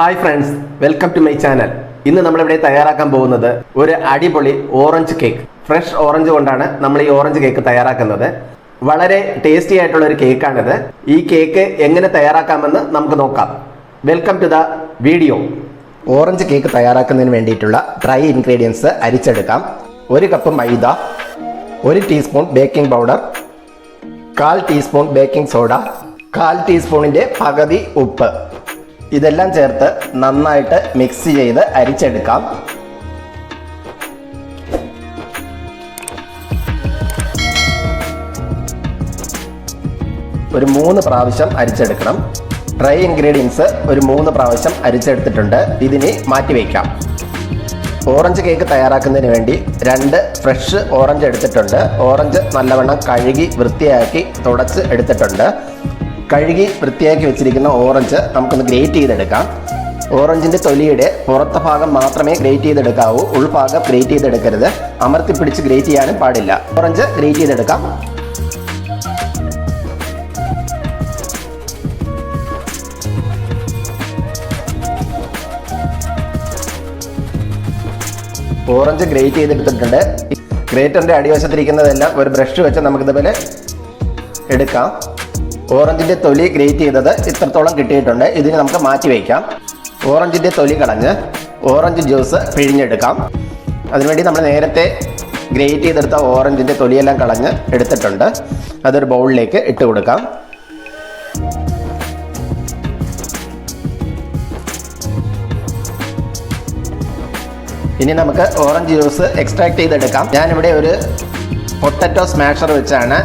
Hi friends, welcome to my channel. ഇന്ന് നമ്മളിവിടെ തയ്യാറാക്കാൻ പോകുന്നത് ഒരു അടിപൊളി ഓറഞ്ച് കേക്ക്. ഫ്രഷ് ഓറഞ്ച് കൊണ്ടാണ് നമ്മൾ ഈ ഓറഞ്ച് കേക്ക് തയ്യാറാക്കുന്നത്. വളരെ ടേസ്റ്റി ആയിട്ടുള്ള ഒരു കേക്കാണിത്. ഈ കേക്ക് എങ്ങനെ തയ്യാറാക്കാമെന്ന് നമുക്ക് നോക്കാം. Welcome to the video. Orange cake തയ്യാറാക്കുന്നതിന് വേണ്ടിയിട്ടുള്ള ഡ്രൈ ഇൻഗ്രീഡിയൻസ് അരിച്ചെടുക്കാം. 1 cup maida, 1 teaspoon baking powder, 1/4 teaspoon baking soda, 1/4 ടീസ്പൂണിൻ്റെ പകുതി ഉപ്പ്. ഇതെല്ലാം ചേർത്ത് നന്നായിട്ട് മിക്സ് ചെയ്ത് അരിച്ചെടുക്കാം. ഒരു 3 പ്രാവശ്യം അരിച്ചെടുക്കണം. ഡ്രൈ ഇൻഗ്രീഡിയൻസ് ഒരു 3 പ്രാവശ്യം അരിച്ചെടുത്തിട്ടുണ്ട്. ഇതിനെ മാറ്റി വയ്ക്കാം. ഓറഞ്ച് കേക്ക് തയ്യാറാക്കുന്നതിന് വേണ്ടി 2 ഫ്രഷ് ഓറഞ്ച് എടുത്തിട്ടുണ്ട്. ഓറഞ്ച് നല്ലവണ്ണം കഴുകി വൃത്തിയാക്കി തുടച്ച് എടുത്തിട്ടുണ്ട്. കഴുകി വൃത്തിയാക്കി വെച്ചിരിക്കുന്ന ഓറഞ്ച് നമുക്കൊന്ന് ഗ്രേറ്റ് ചെയ്തെടുക്കാം. ഓറഞ്ചിൻ്റെ തൊലിയുടെ പുറത്തെ ഭാഗം മാത്രമേ ഗ്രേറ്റ് ചെയ്തെടുക്കാവൂ. ഉൾഭാഗം ഗ്രേറ്റ് ചെയ്തെടുക്കരുത്. അമർത്തിപ്പിടിച്ച് ഗ്രേറ്റ് ചെയ്യാനും പാടില്ല. ഓറഞ്ച് ഗ്രേറ്റ് ചെയ്തെടുക്കാം. ഓറഞ്ച് ഗ്രേറ്റ് ചെയ്തെടുത്തിട്ടുണ്ട്. ഗ്രേറ്ററിൻ്റെ അടിവശത്തിരിക്കുന്നതെല്ലാം ഒരു ബ്രഷ് വെച്ച് നമുക്കിതുപോലെ എടുക്കാം. ഓറഞ്ചിൻ്റെ തൊലി ഗ്രേറ്റ് ചെയ്തത് ഇത്രത്തോളം കിട്ടിയിട്ടുണ്ട്. ഇതിന് നമുക്ക് മാറ്റി വയ്ക്കാം. ഓറഞ്ചിൻ്റെ തൊലി കളഞ്ഞ് ഓറഞ്ച് ജ്യൂസ് പിഴിഞ്ഞെടുക്കാം. അതിനുവേണ്ടി നമ്മൾ നേരത്തെ ഗ്രേറ്റ് ചെയ്തെടുത്ത ഓറഞ്ചിൻ്റെ തൊലിയെല്ലാം കളഞ്ഞ് എടുത്തിട്ടുണ്ട്. അതൊരു ബൗളിലേക്ക് ഇട്ട് കൊടുക്കാം. ഇനി നമുക്ക് ഓറഞ്ച് ജ്യൂസ് എക്സ്ട്രാക്ട് ചെയ്തെടുക്കാം. ഞാനിവിടെ ഒരു പൊട്ടറ്റോ സ്മാഷർ വെച്ചാണ്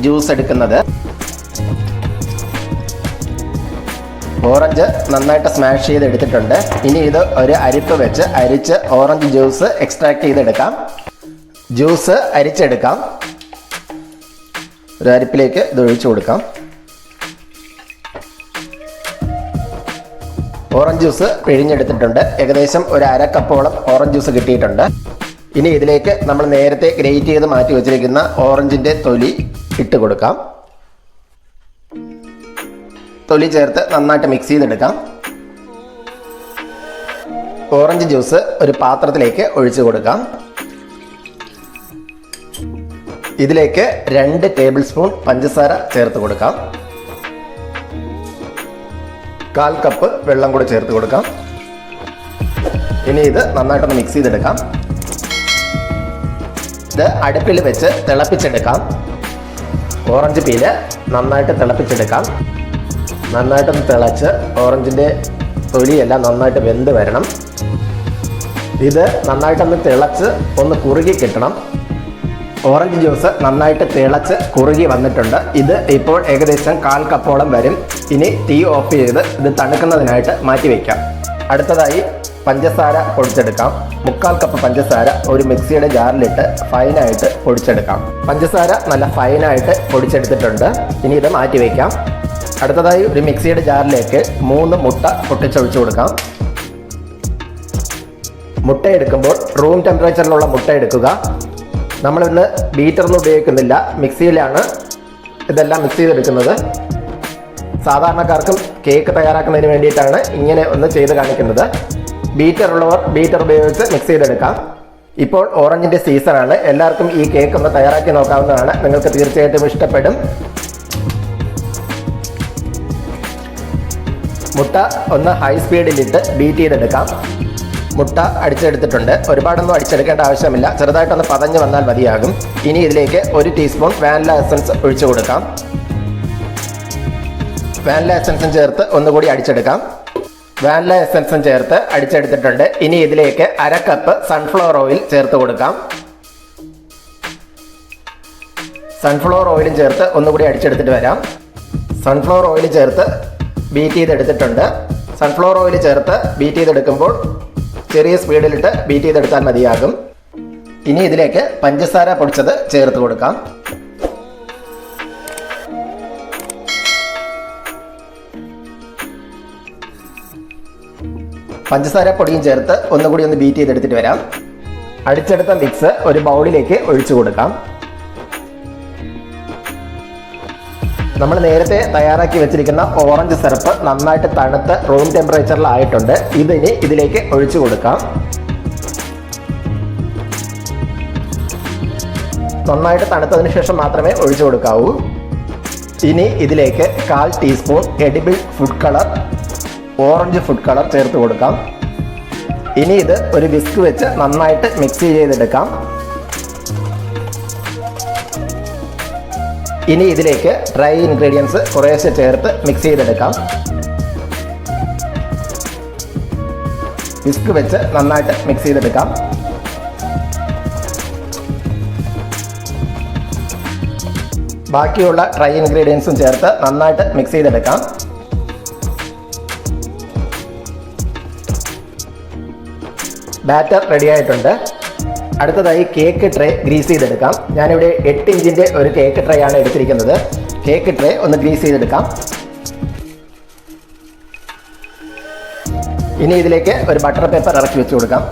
ജ്യൂസ് എടുക്കുന്നത്. ഓറഞ്ച് നന്നായിട്ട് സ്മാഷ് ചെയ്തെടുത്തിട്ടുണ്ട്. ഇനി ഇത് ഒരു അരിപ്പ് വെച്ച് അരിച്ച് ഓറഞ്ച് ജ്യൂസ് എക്സ്ട്രാക്ട് ചെയ്തെടുക്കാം. ജ്യൂസ് അരിച്ചെടുക്കാം. ഒരു അരിപ്പിലേക്ക് ഇത് ഒഴിച്ചു കൊടുക്കാം. ഓറഞ്ച് ജ്യൂസ് പിഴിഞ്ഞെടുത്തിട്ടുണ്ട്. ഏകദേശം ഒരു 1/2 കപ്പോളം ഓറഞ്ച് ജ്യൂസ് കിട്ടിയിട്ടുണ്ട്. ഇനി ഇതിലേക്ക് നമ്മൾ നേരത്തെ ഗ്രേറ്റ് ചെയ്ത് മാറ്റി വെച്ചിരിക്കുന്ന ഓറഞ്ചിൻ്റെ തൊലി ഇട്ട് കൊടുക്കാം. തൊലി ചേർത്ത് നന്നായിട്ട് മിക്സ് ചെയ്തെടുക്കാം. ഓറഞ്ച് ജ്യൂസ് ഒരു പാത്രത്തിലേക്ക് ഒഴിച്ചു കൊടുക്കാം. ഇതിലേക്ക് 2 ടേബിൾ സ്പൂൺ പഞ്ചസാര ചേർത്ത് കൊടുക്കാം. 1/4 കപ്പ് വെള്ളം കൂടി ചേർത്ത് കൊടുക്കാം. ഇനി ഇത് നന്നായിട്ടൊന്ന് മിക്സ് ചെയ്തെടുക്കാം. ഇത് അടുപ്പിൽ വെച്ച് തിളപ്പിച്ചെടുക്കാം. ഓറഞ്ച് പീല് നന്നായിട്ട് തിളപ്പിച്ചെടുക്കാം. നന്നായിട്ടൊന്ന് തിളച്ച് ഓറഞ്ചിൻ്റെ തൊലിയെല്ലാം നന്നായിട്ട് വെന്ത് വരണം. ഇത് നന്നായിട്ടൊന്ന് തിളച്ച് ഒന്ന് കുറുകി കിട്ടണം. ഓറഞ്ച് ജ്യൂസ് നന്നായിട്ട് തിളച്ച് കുറുകി വന്നിട്ടുണ്ട്. ഇത് ഇപ്പോൾ ഏകദേശം 1/4 കപ്പോളം വരും. ഇനി തീ ഓഫ് ചെയ്ത് ഇത് തണുക്കുന്നതിനായിട്ട് മാറ്റി വയ്ക്കാം. അടുത്തതായി പഞ്ചസാര പൊടിച്ചെടുക്കാം. 1/4 കപ്പ് പഞ്ചസാര ഒരു മിക്സിയുടെ ജാറിലിട്ട് ഫൈനായിട്ട് പൊടിച്ചെടുക്കാം. പഞ്ചസാര നല്ല ഫൈനായിട്ട് പൊടിച്ചെടുത്തിട്ടുണ്ട്. ഇനി ഇത് മാറ്റി വയ്ക്കാം. അടുത്തതായി ഒരു മിക്സിയുടെ ജാറിലേക്ക് 3 മുട്ട പൊട്ടിച്ചൊഴിച്ചു കൊടുക്കാം. മുട്ട എടുക്കുമ്പോൾ റൂം ടെമ്പറേച്ചറിലുള്ള മുട്ട എടുക്കുക. നമ്മളിന്ന് ബീറ്ററൊന്നും ഉപയോഗിക്കുന്നില്ല, മിക്സിയിലാണ് ഇതെല്ലാം മിക്സ് ചെയ്തെടുക്കുന്നത്. സാധാരണക്കാർക്കും കേക്ക് തയ്യാറാക്കുന്നതിന് വേണ്ടിയിട്ടാണ് ഇങ്ങനെ ഒന്ന് ചെയ്ത് കാണിക്കുന്നത്. ബീറ്റർ ഉള്ളവർ ബീറ്റർ ഉപയോഗിച്ച് മിക്സ് ചെയ്തെടുക്കാം. ഇപ്പോൾ ഓറഞ്ചിൻ്റെ സീസണാണ്. എല്ലാവർക്കും ഈ കേക്ക് ഒന്ന് തയ്യാറാക്കി നോക്കാവുന്നതാണ്. നിങ്ങൾക്ക് തീർച്ചയായിട്ടും ഇഷ്ടപ്പെടും. മുട്ട ഒന്ന് ഹൈ സ്പീഡിലിട്ട് ബീറ്റ് ചെയ്തെടുക്കാം. മുട്ട അടിച്ചെടുത്തിട്ടുണ്ട്. ഒരുപാടൊന്നും അടിച്ചെടുക്കേണ്ട ആവശ്യമില്ല. ചെറുതായിട്ടൊന്ന് പതഞ്ഞ് വന്നാൽ മതിയാകും. ഇനി ഇതിലേക്ക് 1 ടീസ്പൂൺ വാനില എസൻസ് ഒഴിച്ചു കൊടുക്കാം. വാനില എസൻസും ചേർത്ത് ഒന്നുകൂടി അടിച്ചെടുക്കാം. വാനില എസൻസും ചേർത്ത് അടിച്ചെടുത്തിട്ടുണ്ട്. ഇനി ഇതിലേക്ക് 1/2 കപ്പ് സൺഫ്ലവർ ഓയിൽ ചേർത്ത് കൊടുക്കാം. സൺഫ്ലവർ ഓയിലും ചേർത്ത് ഒന്നുകൂടി അടിച്ചെടുത്തിട്ട് വരാം. സൺഫ്ലവർ ഓയിൽ ചേർത്ത് ബീറ്റ് ചെയ്തെടുത്തിട്ടുണ്ട്. സൺഫ്ലവർ ഓയിൽ ചേർത്ത് ബീറ്റ് ചെയ്തെടുക്കുമ്പോൾ ചെറിയ സ്പീഡിലിട്ട് ബീറ്റ് ചെയ്തെടുത്താൽ മതിയാകും. ഇനി ഇതിലേക്ക് പഞ്ചസാര പൊടിച്ചത് ചേർത്ത് കൊടുക്കാം. പഞ്ചസാര പൊടിയും ചേർത്ത് ഒന്നുകൂടി ഒന്ന് ബീറ്റ് ചെയ്തെടുത്തിട്ട് വരാം. അടിച്ചെടുത്ത മിക്സ് ഒരു ബൗളിലേക്ക് ഒഴിച്ചു കൊടുക്കാം. നമ്മൾ നേരത്തെ തയ്യാറാക്കി വെച്ചിരിക്കുന്ന ഓറഞ്ച് സിറപ്പ് നന്നായിട്ട് തണുത്ത് റൂം ടെമ്പറേച്ചറിലായിട്ടുണ്ട്. ഇതിനി ഇതിലേക്ക് ഒഴിച്ചു കൊടുക്കാം. നന്നായിട്ട് തണുത്തതിന് ശേഷം മാത്രമേ ഒഴിച്ചു കൊടുക്കാവൂ. ഇനി ഇതിലേക്ക് 1/4 teaspoon edible food colour, orange food colour ചേർത്ത് കൊടുക്കാം. ഇനി ഇത് ഒരു വിസ്ക് വെച്ച് നന്നായിട്ട് മിക്സ് ചെയ്തെടുക്കാം. ഇനി ഇതിലേക്ക് ഡ്രൈ ഇൻഗ്രീഡിയൻസ് കുറേശ്ശെ ചേർത്ത് മിക്സ് ചെയ്തെടുക്കാം. വിസ്ക് വെച്ച് നന്നായിട്ട് മിക്സ് ചെയ്തെടുക്കാം. ബാക്കിയുള്ള ഡ്രൈ ഇൻഗ്രീഡിയൻസും ചേർത്ത് നന്നായിട്ട് മിക്സ് ചെയ്തെടുക്കാം. ബാറ്റർ റെഡി ആയിട്ടുണ്ട്. അടുത്തതായി കേക്ക് ട്രേ ഗ്രീസ് ചെയ്തെടുക്കാം. ഞാനിവിടെ 8 ഇഞ്ചിൻ്റെ ഒരു കേക്ക് ട്രേ ആണ് എടുത്തിരിക്കുന്നത്. കേക്ക് ട്രേ ഒന്ന് ഗ്രീസ് ചെയ്തെടുക്കാം. ഇനി ഇതിലേക്ക് ഒരു ബട്ടർ പേപ്പർ ഇറക്കി വെച്ച് കൊടുക്കാം.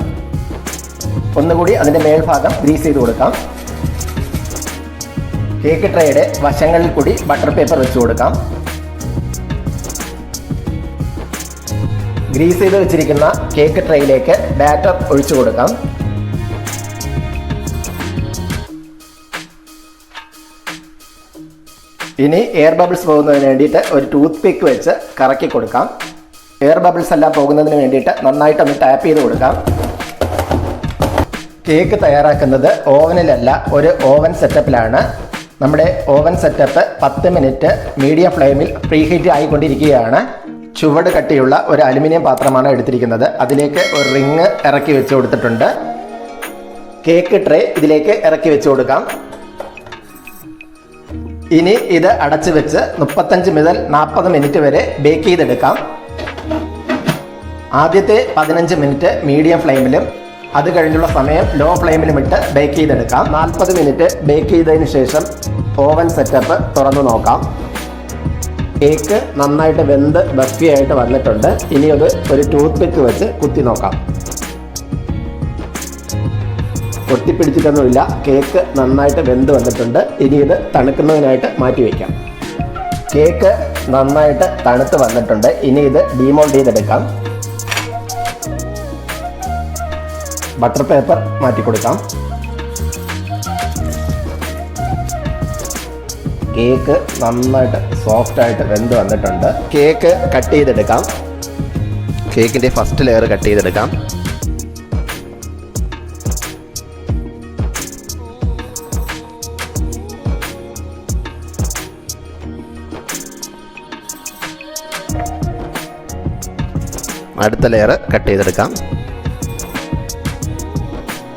ഒന്നുകൂടി അതിൻ്റെ മേൽഭാഗം ഗ്രീസ് ചെയ്ത് കൊടുക്കാം. കേക്ക് ട്രേയുടെ വശങ്ങളിൽ കൂടി ബട്ടർ പേപ്പർ വെച്ച് കൊടുക്കാം. ഗ്രീസ് ചെയ്ത് വെച്ചിരിക്കുന്ന കേക്ക് ട്രേയിലേക്ക് ബാറ്റർ ഒഴിച്ചു കൊടുക്കാം. ഇനി എയർ ബബിൾസ് പോകുന്നതിന് വേണ്ടിയിട്ട് ഒരു ടൂത്ത് പിക്ക് വെച്ച് കറക്കി കൊടുക്കാം. എയർ ബബിൾസ് എല്ലാം പോകുന്നതിന് വേണ്ടിയിട്ട് നന്നായിട്ടൊന്ന് ടാപ്പ് ചെയ്ത് കൊടുക്കാം. കേക്ക് തയ്യാറാക്കുന്നത് ഓവനിലല്ല, ഒരു ഓവൻ സെറ്റപ്പിലാണ്. നമ്മുടെ ഓവൻ സെറ്റപ്പ് 10 മിനിറ്റ് മീഡിയം ഫ്ലെയിമിൽ പ്രീഹീറ്റ് ആയിക്കൊണ്ടിരിക്കുകയാണ്. ചുവട് കട്ടിയുള്ള ഒരു അലുമിനിയം പാത്രമാണ് എടുത്തിരിക്കുന്നത്. അതിലേക്ക് ഒരു റിങ് ഇറക്കി വെച്ച് കൊടുത്തിട്ടുണ്ട്. കേക്ക് ട്രേ ഇതിലേക്ക് ഇറക്കി വെച്ച് കൊടുക്കാം. ഇനി ഇത് അടച്ചു വെച്ച് 35 മുതൽ 40 മിനിറ്റ് വരെ ബേക്ക് ചെയ്തെടുക്കാം. ആദ്യത്തെ 15 മിനിറ്റ് മീഡിയം ഫ്ലെയിമിലും അത് കഴിഞ്ഞുള്ള സമയം ലോ ഫ്ലെയിമിലും ഇട്ട് ബേക്ക് ചെയ്തെടുക്കാം. 40 മിനിറ്റ് ബേക്ക് ചെയ്തതിന് ശേഷം ഓവൻ സെറ്റപ്പ് തുറന്നു നോക്കാം. കേക്ക് നന്നായിട്ട് വെന്ത് ബഫി ആയിട്ട് വന്നിട്ടുണ്ട്. ഇനി അത് ഒരു ടൂത്ത് പിക്ക് വെച്ച് കുത്തി നോക്കാം. ഒട്ടിപ്പിടിച്ചിട്ടൊന്നുമില്ല. കേക്ക് നന്നായിട്ട് വെന്ത് വന്നിട്ടുണ്ട്. ഇനി ഇത് തണുക്കുന്നതിനായിട്ട് മാറ്റി വയ്ക്കാം. കേക്ക് നന്നായിട്ട് തണുത്ത് വന്നിട്ടുണ്ട്. ഇനി ഇത് ഡീമോൾഡ് ചെയ്തെടുക്കാം. ബട്ടർ പേപ്പർ മാറ്റി കൊടുക്കാം. കേക്ക് നന്നായിട്ട് സോഫ്റ്റായിട്ട് വെന്ത് വന്നിട്ടുണ്ട്. കേക്ക് കട്ട് ചെയ്തെടുക്കാം. കേക്കിൻ്റെ ഫസ്റ്റ് ലെയർ കട്ട് ചെയ്തെടുക്കാം. അടുത്ത ലെയർ കട്ട് ചെയ്തെടുക്കാം.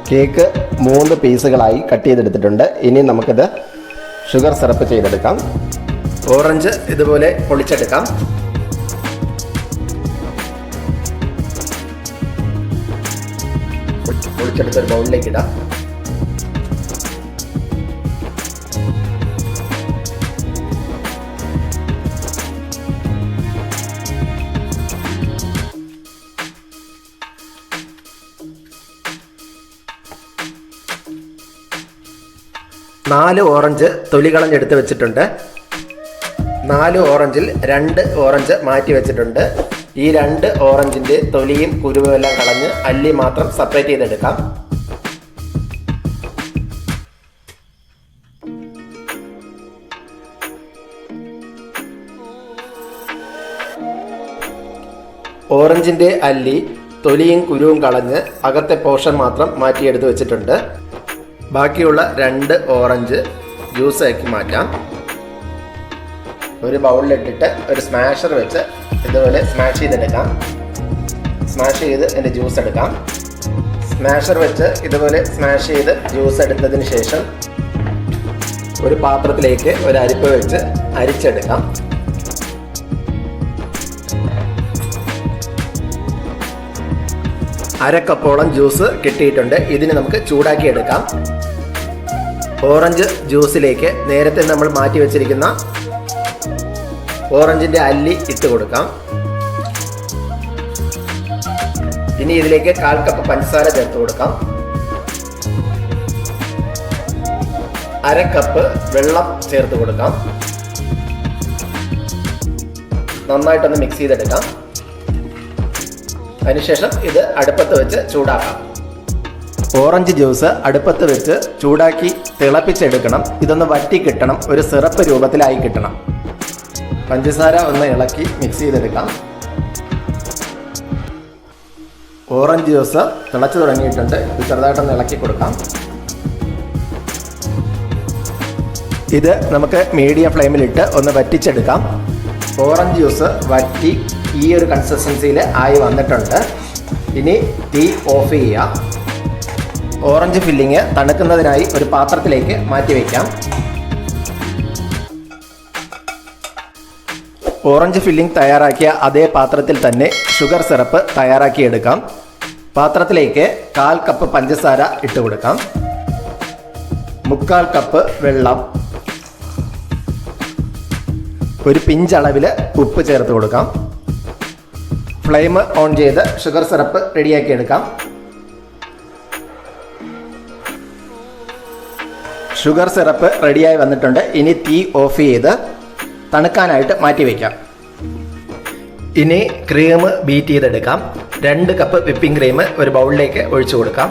കേക്ക് 3 പീസുകളായി കട്ട് ചെയ്തെടുത്തിട്ടുണ്ട്. ഇനി നമുക്കിത് ഷുഗർ സിറപ്പ് ചെയ്തെടുക്കാം. ഓറഞ്ച് ഇതുപോലെ പൊളിച്ചെടുക്കാം. പൊളിച്ചെടുത്തൊരു ബൗളിലേക്ക് ഇടാം. നാല് ഓറഞ്ച് തൊലി കളഞ്ഞെടുത്ത് വെച്ചിട്ടുണ്ട്. 4 ഓറഞ്ചിൽ 2 ഓറഞ്ച് മാറ്റി വെച്ചിട്ടുണ്ട്. ഈ 2 ഓറഞ്ചിൻ്റെ തൊലിയും കുരുവും എല്ലാം കളഞ്ഞ് അല്ലി മാത്രം സെപ്പറേറ്റ് ചെയ്തെടുക്കാം. ഓറഞ്ചിൻ്റെ അല്ലി തൊലിയും കുരുവും കളഞ്ഞ് അകത്തെ പോർഷൻ മാത്രം മാറ്റിയെടുത്ത് വെച്ചിട്ടുണ്ട്. ബാക്കിയുള്ള 2 ഓറഞ്ച് ജ്യൂസ് ആക്കി മാറ്റാം. ഒരു ബൗളിലിട്ടിട്ട് ഒരു സ്മാഷർ വെച്ച് ഇതുപോലെ സ്മാഷ് ചെയ്തെടുക്കാം. സ്മാഷ് ചെയ്ത് അതിൻ്റെ ജ്യൂസ് എടുക്കാം. സ്മാഷർ വെച്ച് ഇതുപോലെ സ്മാഷ് ചെയ്ത് ജ്യൂസ് എടുത്തതിന് ശേഷം ഒരു പാത്രത്തിലേക്ക് ഒരു അരിപ്പ് വെച്ച് അരിച്ചെടുക്കാം. അരക്കപ്പോളം ജ്യൂസ് കിട്ടിയിട്ടുണ്ട്. ഇതിന് നമുക്ക് ചൂടാക്കി എടുക്കാം. ഓറഞ്ച് ജ്യൂസിലേക്ക് നേരത്തെ നമ്മൾ മാറ്റി വെച്ചിരിക്കുന്ന ഓറഞ്ചിൻ്റെ അല്ലി ഇട്ട് കൊടുക്കാം. ഇനി ഇതിലേക്ക് 1/4 കപ്പ് പഞ്ചസാര ചേർത്ത് കൊടുക്കാം. 1/2 കപ്പ് വെള്ളം ചേർത്ത് കൊടുക്കാം. നന്നായിട്ടൊന്ന് മിക്സ് ചെയ്തെടുക്കാം. അതിനുശേഷം ഇത് അടുപ്പത്ത് വെച്ച് ചൂടാക്കാം. ഓറഞ്ച് ജ്യൂസ് അടുപ്പത്ത് വെച്ച് ചൂടാക്കി തിളപ്പിച്ചെടുക്കണം. ഇതൊന്ന് വറ്റി കിട്ടണം, ഒരു സിറപ്പ് രൂപത്തിലായി കിട്ടണം. പഞ്ചസാര ഒന്ന് ഇളക്കി മിക്സ് ചെയ്തെടുക്കാം. ഓറഞ്ച് ജ്യൂസ് തിളച്ചു തുടങ്ങിയിട്ടുണ്ട്. ഇത് ചെറുതായിട്ടൊന്ന് ഇളക്കി കൊടുക്കാം. ഇത് നമുക്ക് മീഡിയം ഫ്ലെയിമിലിട്ട് ഒന്ന് വറ്റിച്ചെടുക്കാം. ഓറഞ്ച് ജ്യൂസ് വറ്റി ഈ ഒരു കൺസിസ്റ്റൻസിയിൽ ആയി വന്നിട്ടുണ്ട്. ഇനി തീ ഓഫ് ചെയ്യാം. ഓറഞ്ച് ഫില്ലിങ് തണുക്കുന്നതിനായി ഒരു പാത്രത്തിലേക്ക് മാറ്റി വയ്ക്കാം. ഓറഞ്ച് ഫില്ലിംഗ് തയ്യാറാക്കിയ അതേ പാത്രത്തിൽ തന്നെ ഷുഗർ സിറപ്പ് തയ്യാറാക്കിയെടുക്കാം. പാത്രത്തിലേക്ക് 1/4 കപ്പ് പഞ്ചസാര ഇട്ട് കൊടുക്കാം. 3/4 കപ്പ് വെള്ളം, ഒരു പിഞ്ചളവിൽ ഉപ്പ് ചേർത്ത് കൊടുക്കാം. ഫ്ലെയിം ഓൺ ചെയ്ത് ഷുഗർ സിറപ്പ് റെഡിയാക്കിയെടുക്കാം. ഷുഗർ സിറപ്പ് റെഡിയായി വന്നിട്ടുണ്ട്. ഇനി തീ ഓഫ് ചെയ്ത് തണുക്കാനായിട്ട് മാറ്റി വയ്ക്കാം. ഇനി ക്രീം ബീറ്റ് ചെയ്തെടുക്കാം. 2 കപ്പ് വിപ്പിംഗ് ക്രീം ഒരു ബൗളിലേക്ക് ഒഴിച്ചു കൊടുക്കാം.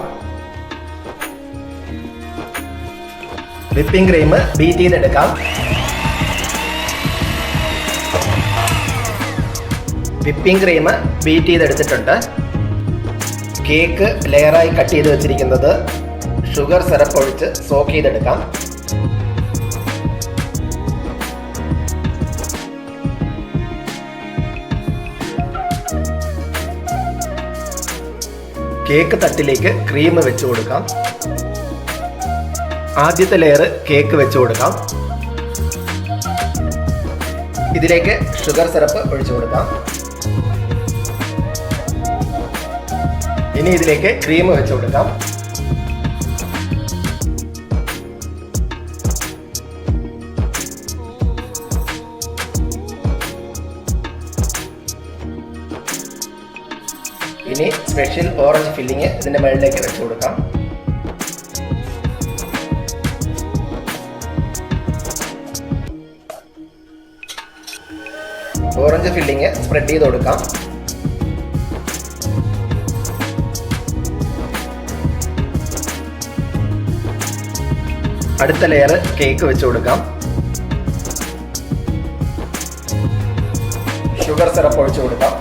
വിപ്പിംഗ് ക്രീം ബീറ്റ് ചെയ്തെടുക്കാം. വിപ്പിംഗ് ക്രീം ബീറ്റ് ചെയ്തെടുത്തിട്ടുണ്ട്. കേക്ക് ലെയറായി കട്ട് ചെയ്ത് വെച്ചിരിക്കുന്നത് ഷുഗർ സിറപ്പ് ഒഴിച്ച് സോക്ക് ചെയ്തെടുക്കാം. കേക്ക് തട്ടിലേക്ക് ക്രീം വെച്ച് കൊടുക്കാം. ആദ്യത്തെ ലെയർ കേക്ക് വെച്ച് കൊടുക്കാം. ഇതിലേക്ക് ഷുഗർ സിറപ്പ് ഒഴിച്ചു കൊടുക്കാം. ഇനി ഇതിലേക്ക് ക്രീം വെച്ച് കൊടുക്കാം. ഇനി സ്പെഷ്യൽ ഓറഞ്ച് ഫില്ലിങ് ഇതിൻ്റെ മുകളിലേക്ക് വെച്ച് കൊടുക്കാം. ഓറഞ്ച് ഫില്ലിങ് സ്പ്രെഡ് ചെയ്ത് കൊടുക്കാം. അടുത്ത ലെയർ കേക്ക് വെച്ച് കൊടുക്കാം. ഷുഗർ സിറപ്പ് ഒഴിച്ചു കൊടുക്കാം.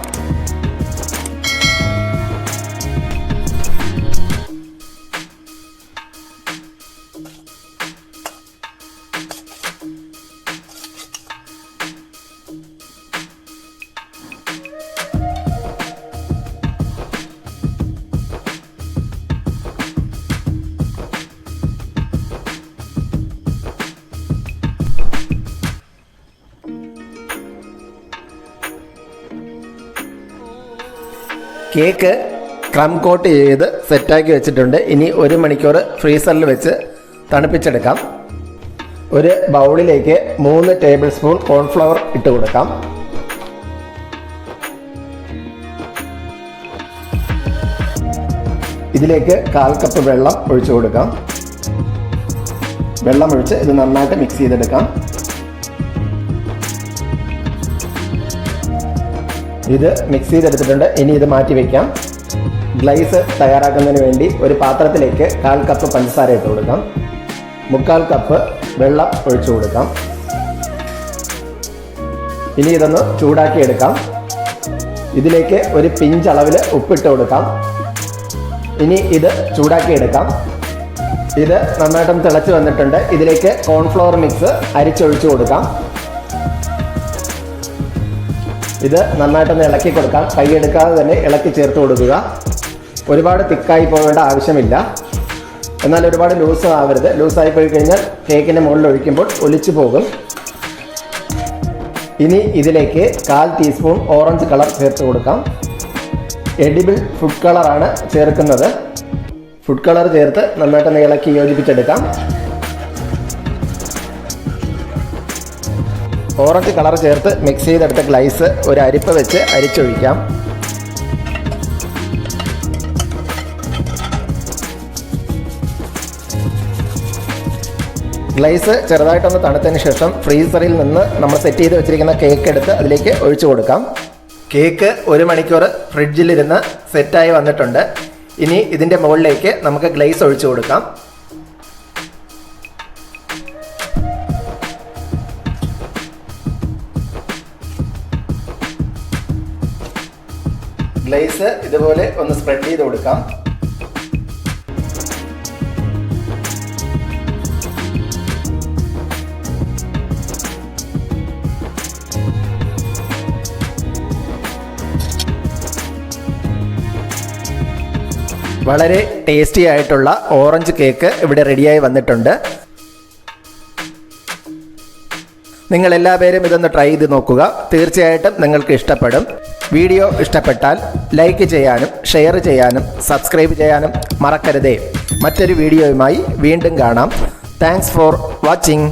കേക്ക് ക്രം കോട്ട് ചെയ്ത് സെറ്റാക്കി വെച്ചിട്ടുണ്ട്. ഇനി 1 മണിക്കൂർ ഫ്രീസറിൽ വെച്ച് തണുപ്പിച്ചെടുക്കാം. ഒരു ബൗളിലേക്ക് 3 ടേബിൾ സ്പൂൺ കോൺഫ്ലവർ ഇട്ട് കൊടുക്കാം. ഇതിലേക്ക് 1/4 കപ്പ് വെള്ളം ഒഴിച്ചു കൊടുക്കാം. വെള്ളം ഒഴിച്ച് ഇത് നന്നായിട്ട് മിക്സ് ചെയ്തെടുക്കാം. ഇത് മിക്സ് ചെയ്തെടുത്തിട്ടുണ്ട്. ഇനി ഇത് മാറ്റി വയ്ക്കാം. ഗ്ലേസ് തയ്യാറാക്കുന്നതിന് വേണ്ടി ഒരു പാത്രത്തിലേക്ക് 1/4 കപ്പ് പഞ്ചസാര ഇട്ട് കൊടുക്കാം. 3/4 കപ്പ് വെള്ളം ഒഴിച്ചു കൊടുക്കാം. ഇനി ഇതൊന്ന് ചൂടാക്കിയെടുക്കാം. ഇതിലേക്ക് ഒരു പിഞ്ചളവിൽ ഉപ്പിട്ട് കൊടുക്കാം. ഇനി ഇത് ചൂടാക്കിയെടുക്കാം. ഇത് നന്നായിട്ടും തിളച്ച് വന്നിട്ടുണ്ട്. ഇതിലേക്ക് കോൺഫ്ലവർ മിക്സ് അരിച്ചൊഴിച്ചു കൊടുക്കാം. ഇത് നന്നായിട്ടൊന്ന് ഇളക്കി കൊടുക്കാം. കൈയെടുക്കാതെ തന്നെ ഇളക്കി ചേർത്ത് കൊടുക്കുക. ഒരുപാട് തിക്കായി പോകേണ്ട ആവശ്യമില്ല, എന്നാൽ ഒരുപാട് ലൂസ് ആവരുത്. ലൂസായി പോയി കഴിഞ്ഞാൽ കേക്കിൻ്റെ മുകളിൽ ഒഴിക്കുമ്പോൾ ഒലിച്ചു പോകും. ഇനി ഇതിലേക്ക് 1/4 ടീസ്പൂൺ ഓറഞ്ച് കളർ ചേർത്ത് കൊടുക്കാം. എഡിബിൾ ഫുഡ് കളറാണ് ചേർക്കുന്നത്. ഫുഡ് കളർ ചേർത്ത് നന്നായിട്ടൊന്ന് ഇളക്കി യോജിപ്പിച്ചെടുക്കാം. ഓറഞ്ച് കളർ ചേർത്ത് മിക്സ് ചെയ്തെടുത്ത ഗ്ലൈസ് ഒരു അരിപ്പ വെച്ച് അരിച്ചൊഴിക്കാം. ഗ്ലേസ് ചെറുതായിട്ടൊന്ന് തണുത്തതിന് ശേഷം ഫ്രീസറിൽ നിന്ന് നമ്മൾ സെറ്റ് ചെയ്ത് വെച്ചിരിക്കുന്ന കേക്ക് എടുത്ത് അതിലേക്ക് ഒഴിച്ചു കൊടുക്കാം. കേക്ക് 1 മണിക്കൂർ ഫ്രിഡ്ജിലിരുന്ന് സെറ്റായി വന്നിട്ടുണ്ട്. ഇനി ഇതിൻ്റെ മുകളിലേക്ക് നമുക്ക് ഗ്ലേസ് ഒഴിച്ചു കൊടുക്കാം. ഗ്ലേസ് ഇതുപോലെ ഒന്ന് സ്പ്രെഡ് ചെയ്ത് കൊടുക്കാം. വളരെ ടേസ്റ്റി ആയിട്ടുള്ള ഓറഞ്ച് കേക്ക് ഇവിടെ റെഡിയായി വന്നിട്ടുണ്ട്. നിങ്ങളെല്ലാവരും ഇതൊന്ന് ട്രൈ ചെയ്ത് നോക്കുക. തീർച്ചയായിട്ടും നിങ്ങൾക്ക് ഇഷ്ടപ്പെടും. വീഡിയോ ഇഷ്ടപ്പെട്ടാൽ ലൈക്ക് ചെയ്യാനും ഷെയർ ചെയ്യാനും സബ്സ്ക്രൈബ് ചെയ്യാനും മറക്കരുതേ. മറ്റൊരു വീഡിയോയുമായി വീണ്ടും കാണാം. Thanks for watching.